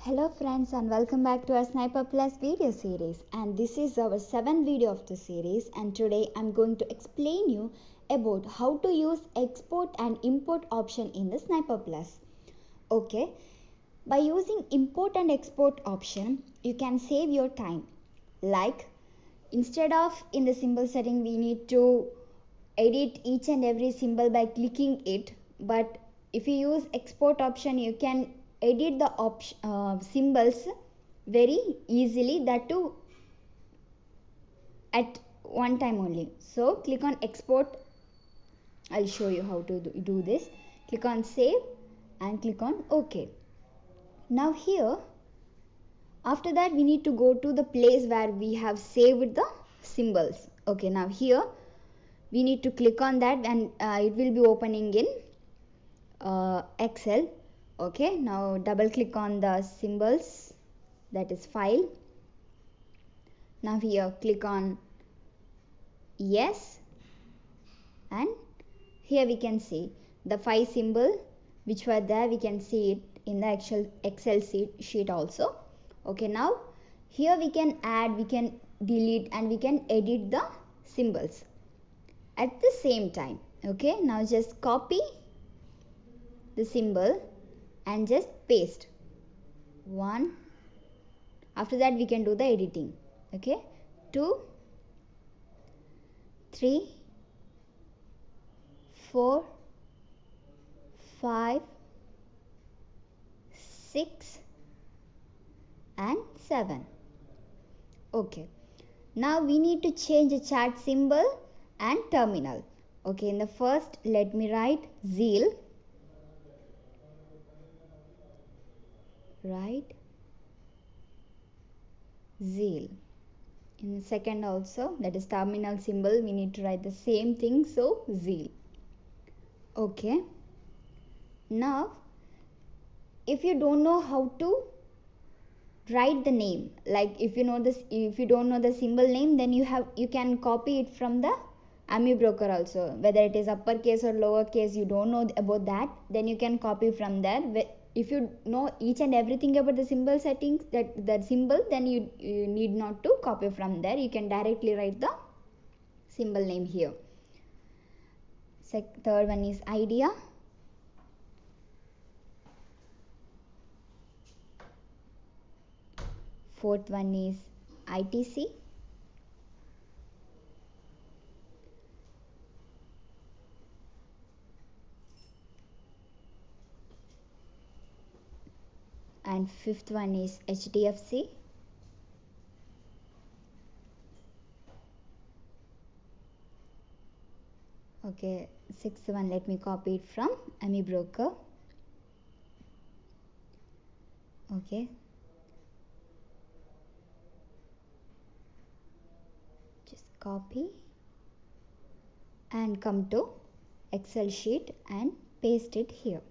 Hello friends and welcome back to our Sniper Plus video series, and this is our 7th video of the series, and today I'm going to explain you about how to use export and import option in the Sniper Plus. Okay, by using import and export option you can save your time. Like, instead of in the symbol setting we need to edit each and every symbol by clicking it, but if you use export option you can edit the symbols very easily, that too at one time only. So click on export. I'll show you how to do this. Click on save and click on OK. Now here, after that we need to go to the place where we have saved the symbols. Okay, now here we need to click on that, and it will be opening in Excel. Okay, now double click on the symbols, that is file. Now here click on yes, and here we can see the 5 symbol which were there. We can see it in the Excel sheet also. Okay, now here we can add, we can delete, and we can edit the symbols at the same time. Okay, now just copy the symbol and just paste one. After that we can do the editing. Okay, 2, 3, 4, 5, 6 and 7. Okay, now we need to change the chart symbol and terminal. Okay, in the first let me write zeal. Write zeal. In the second also, that is terminal symbol, we need to write the same thing, so zeal. Okay, now if you don't know how to write the name, like if you don't know the symbol name, then you can copy it from the AmiBroker also. Whether it is uppercase or lowercase, you don't know about that, then you can copy from there. If you know each and everything about the symbol settings, that symbol, then you need not to copy from there. You can directly write the symbol name here. Third one is idea. Fourth one is ITC. And fifth one is HDFC. Okay, sixth one, let me copy it from AmiBroker. Okay, just copy and come to Excel sheet and paste it here.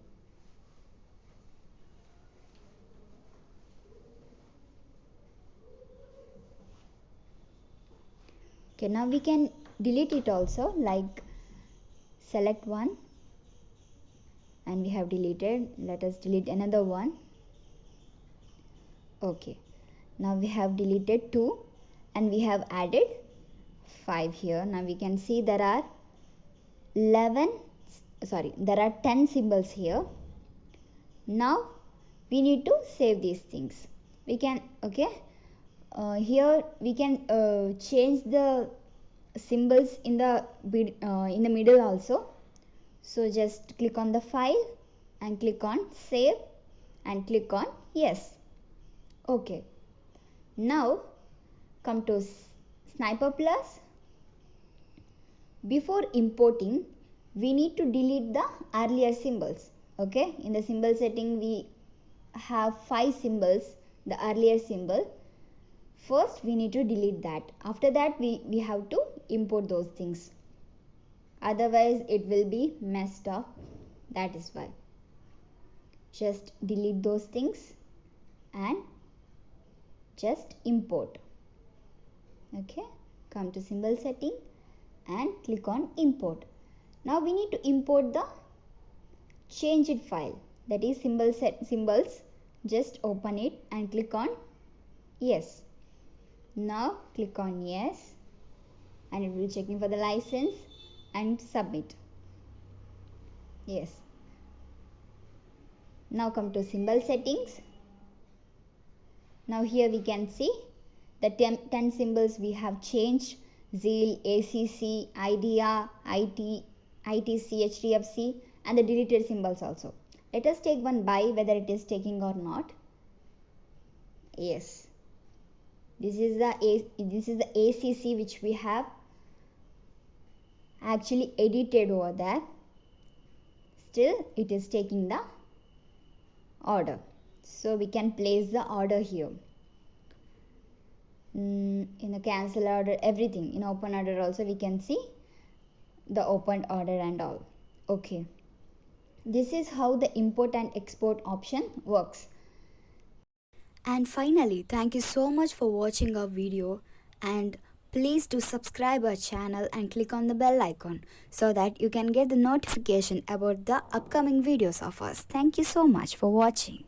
Okay, now we can delete it also, like select one and we have deleted. Let us delete another one. Okay, now we have deleted 2 and we have added 5 here. Now we can see there are 10 symbols here. Now we need to save these things. We can, okay, here we can change the symbols in the middle also. So just click on the file and click on save and click on yes. Okay, now come to Sniper Plus. Before importing, we need to delete the earlier symbols. Okay, in the symbol setting we have 5 symbols, the earlier symbol. First we need to delete that. After that we have to import those things. Otherwise it will be messed up. That is why. Just delete those things and just import. Okay, come to symbol setting and click on import. Now we need to import the changed file, that is symbols just open it and click on yes. Now click on yes and it will be checking for the license and submit. Yes. Now come to symbol settings. Now here we can see the 10 symbols we have changed: Zeal, ACC, IDEA, IT, ITC, HDFC, and the deleted symbols also. Let us take one by whether it is taking or not. Yes. This is the ACC which we have actually edited over there. Still it is taking the order. So we can place the order here. In the cancel order, everything in open order also we can see the opened order and all. Okay. This is how the import and export option works. And finally, thank you so much for watching our video, and please do subscribe our channel and click on the bell icon so that you can get the notification about the upcoming videos of us. Thank you so much for watching.